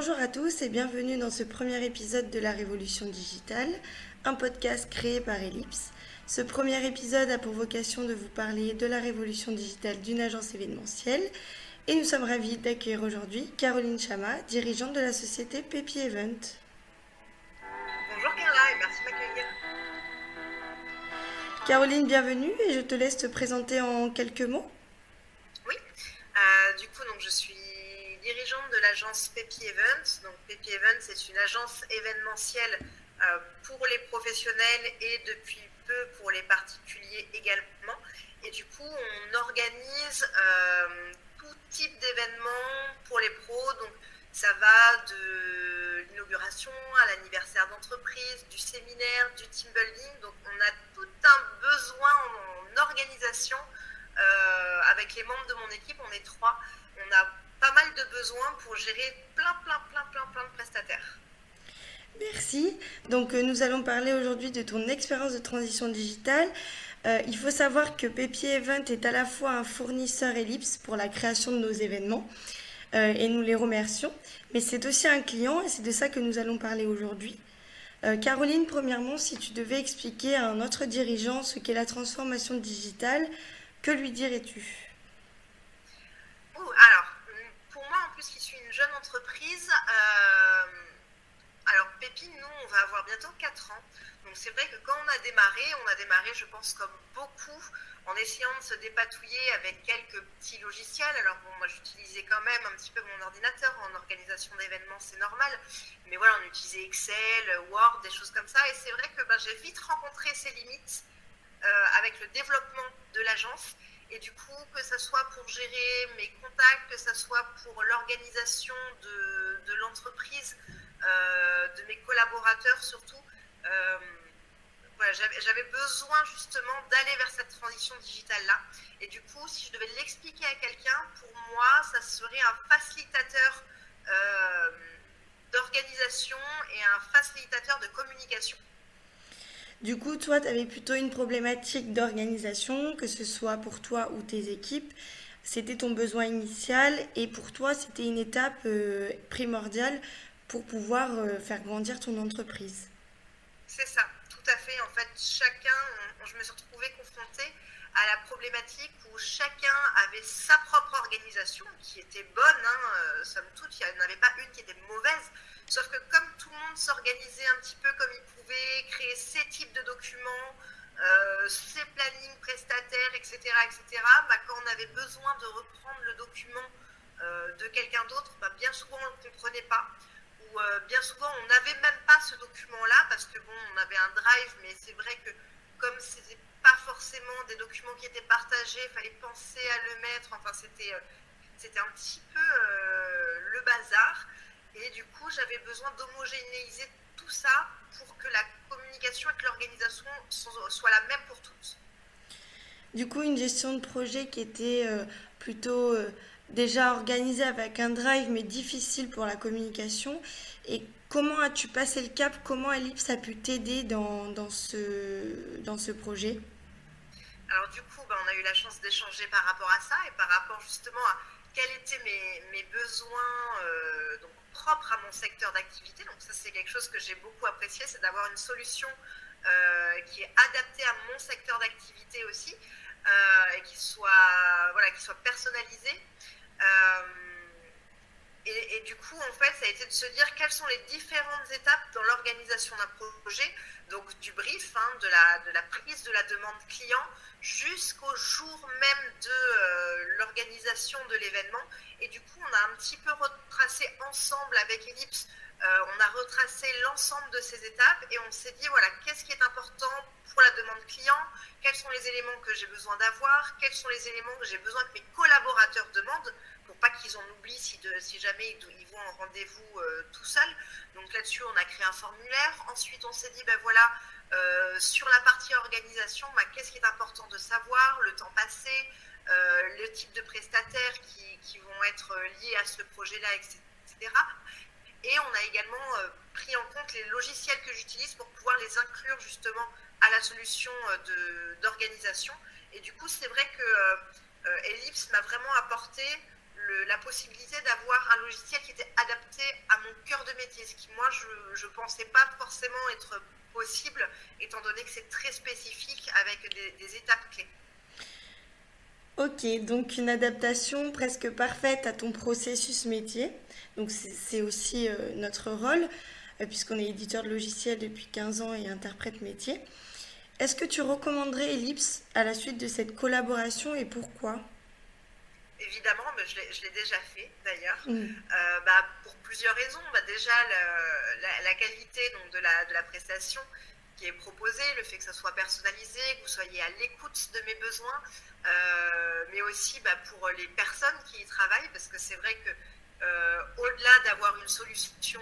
Bonjour à tous et bienvenue dans ce premier épisode de la Révolution digitale, un podcast créé par Ellipse. Ce premier épisode a pour vocation de vous parler de la révolution digitale d'une agence événementielle et nous sommes ravis d'accueillir aujourd'hui Caroline Chama, dirigeante de la société Pepi Event. Bonjour Carla et merci de m'accueillir. Caroline, bienvenue et je te laisse te présenter en quelques mots. Oui, donc je suis dirigeante de l'agence Pepi Event. Donc Pepi Event, c'est une agence événementielle pour les professionnels et depuis peu pour les particuliers également. Et du coup, on organise tout type d'événements pour les pros. Donc ça va de l'inauguration à l'anniversaire d'entreprise, du séminaire, du team building. Donc on a tout un besoin en organisation. Avec les membres de mon équipe, on est 3. On a pas mal de besoins pour gérer plein de prestataires. Merci. Donc nous allons parler aujourd'hui de ton expérience de transition digitale. Il faut savoir que Pepi Event est à la fois un fournisseur Ellipse pour la création de nos événements et nous les remercions, mais c'est aussi un client et c'est de ça que nous allons parler aujourd'hui. Caroline, premièrement, si tu devais expliquer à un autre dirigeant ce qu'est la transformation digitale, que lui dirais-tu? Pour moi, en plus, qui suis une jeune entreprise, alors Pépi, nous, on va avoir bientôt 4 ans. Donc c'est vrai que quand on a démarré, je pense, comme beaucoup, en essayant de se dépatouiller avec quelques petits logiciels. Alors bon, moi j'utilisais quand même un petit peu mon ordinateur en organisation d'événements, c'est normal. Mais voilà, on utilisait Excel, Word, des choses comme ça. Et c'est vrai que j'ai vite rencontré ces limites avec le développement de l'agence. Et du coup, que ce soit pour gérer mes contacts, que ce soit pour l'organisation de l'entreprise, de mes collaborateurs surtout, j'avais besoin justement d'aller vers cette transition digitale-là. Et du coup, si je devais l'expliquer à quelqu'un, pour moi, ça serait un facilitateur d'organisation et un facilitateur de communication. Du coup, toi, tu avais plutôt une problématique d'organisation, que ce soit pour toi ou tes équipes. C'était ton besoin initial et pour toi, c'était une étape primordiale pour pouvoir faire grandir ton entreprise. C'est ça, tout à fait. En fait, je me suis retrouvée confrontée à la problématique où chacun avait sa propre organisation qui était bonne, somme toute, il n'y en avait pas une qui était mauvaise. Sauf que comme tout le monde s'organisait un petit peu comme il pouvait, créer ses types de documents, ses plannings prestataires, etc., quand on avait besoin de reprendre le document de quelqu'un d'autre, bien souvent on ne le comprenait pas. Ou bien souvent on n'avait même pas ce document-là parce que on avait un drive, mais c'est vrai que comme ce n'était pas forcément des documents qui étaient partagés, il fallait penser à le mettre, enfin c'était un petit peu le bazar. Et du coup, j'avais besoin d'homogénéiser tout ça pour que la communication et que l'organisation soit la même pour tous. Du coup, une gestion de projet qui était plutôt déjà organisée avec un drive, mais difficile pour la communication. Et comment as-tu passé le cap? Comment Ellipse a pu t'aider dans ce projet? Alors du coup, on a eu la chance d'échanger par rapport à ça et par rapport justement à quels étaient mes besoins donc, propres à mon secteur d'activité. Donc ça, c'est quelque chose que j'ai beaucoup apprécié, c'est d'avoir une solution qui est adaptée à mon secteur d'activité aussi et qui soit personnalisée. Euh, et du coup, en fait, ça a été de se dire quelles sont les différentes étapes dans l'organisation d'un projet, donc du brief, de la prise de la demande client, jusqu'au jour même de l'organisation de l'événement. Et du coup, on a un petit peu retracé ensemble avec Ellipse, on a retracé l'ensemble de ces étapes et on s'est dit, voilà, qu'est-ce qui est important pour la demande client, quels sont les éléments que j'ai besoin d'avoir, quels sont les éléments que j'ai besoin que mes collaborateurs demandent, pour pas qu'ils en oublient si jamais ils vont en rendez-vous tout seuls. Donc là-dessus, on a créé un formulaire. Ensuite, on s'est dit, sur la partie organisation, qu'est-ce qui est important de savoir, le temps passé, le type de prestataires qui vont être liés à ce projet-là, etc. Et on a également pris en compte les logiciels que j'utilise pour pouvoir les inclure justement à la solution d'organisation. Et du coup, c'est vrai que Ellipse m'a vraiment apporté la possibilité d'avoir un logiciel qui était adapté à mon cœur de métier, ce qui moi je ne pensais pas forcément être possible, étant donné que c'est très spécifique avec des étapes clés. Ok, donc une adaptation presque parfaite à ton processus métier. Donc c'est aussi notre rôle, puisqu'on est éditeur de logiciels depuis 15 ans et interprète métier. Est-ce que tu recommanderais Ellipse à la suite de cette collaboration et pourquoi? Évidemment, mais je l'ai déjà fait d'ailleurs, Mm. pour plusieurs raisons. Déjà, la qualité donc, de la prestation qui est proposée, le fait que ça soit personnalisé, que vous soyez à l'écoute de mes besoins, mais aussi pour les personnes qui y travaillent, parce que c'est vrai que au-delà d'avoir une solution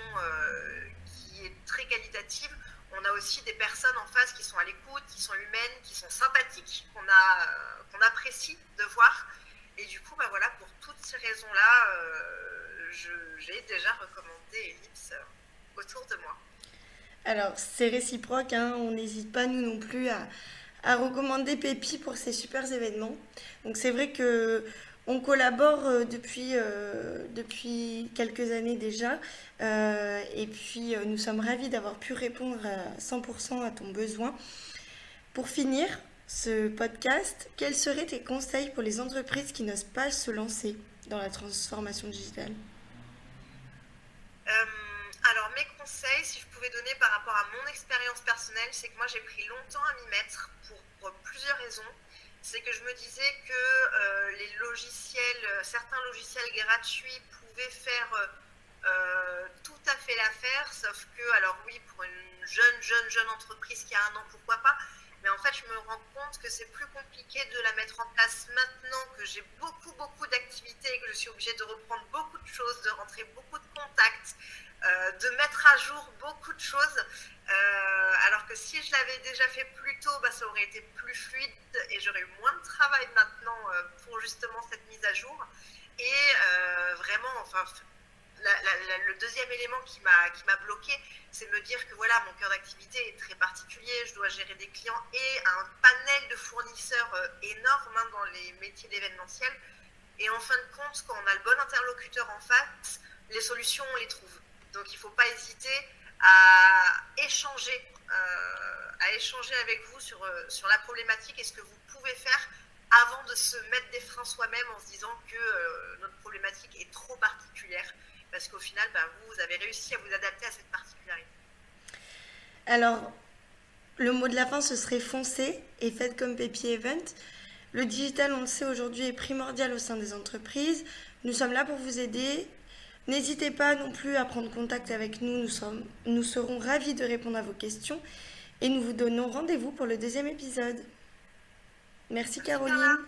qui est très qualitative, on a aussi des personnes en face qui sont à l'écoute, qui sont humaines, qui sont sympathiques, qu'on apprécie de voir. Et du coup, voilà, pour toutes ces raisons-là, j'ai déjà recommandé Ellipse autour de moi. Alors, c'est réciproque, hein, on n'hésite pas, nous non plus, à recommander Pépi pour ces super événements. Donc, c'est vrai que on collabore depuis quelques années déjà. Et puis, nous sommes ravis d'avoir pu répondre à 100% à ton besoin. Pour finir ce podcast, quels seraient tes conseils pour les entreprises qui n'osent pas se lancer dans la transformation digitale? Alors, mes conseils, si je pouvais donner par rapport à mon expérience personnelle, c'est que moi, j'ai pris longtemps à m'y mettre pour plusieurs raisons. C'est que je me disais que les logiciels, certains logiciels gratuits pouvaient faire tout à fait l'affaire, sauf que, alors oui, pour une jeune entreprise qui a 1 an, pourquoi pas, mais en fait, je me rends compte que c'est plus compliqué de la mettre en place maintenant que j'ai beaucoup d'activités et que je suis obligée de reprendre beaucoup de choses, de rentrer beaucoup de contacts, de mettre à jour beaucoup de choses. Alors que si je l'avais déjà fait plus tôt, ça aurait été plus fluide et j'aurais eu moins de travail maintenant pour justement cette mise à jour. Et vraiment, enfin, le deuxième élément qui m'a bloqué, c'est de me dire que voilà, mon cœur d'activité est très particulier, je dois gérer des clients et un panel de fournisseurs énorme dans les métiers d'événementiel. Et en fin de compte, quand on a le bon interlocuteur en face, les solutions, on les trouve. Donc il ne faut pas hésiter à échanger avec vous sur la problématique et ce que vous pouvez faire avant de se mettre des freins soi-même en se disant que notre problématique est trop particulière. Parce qu'au final, vous avez réussi à vous adapter à cette particularité. Alors, le mot de la fin, ce serait foncez et faites comme Pépi Event. Le digital, on le sait aujourd'hui, est primordial au sein des entreprises. Nous sommes là pour vous aider. N'hésitez pas non plus à prendre contact avec nous. Nous serons ravis de répondre à vos questions. Et nous vous donnons rendez-vous pour le deuxième épisode. Merci Caroline.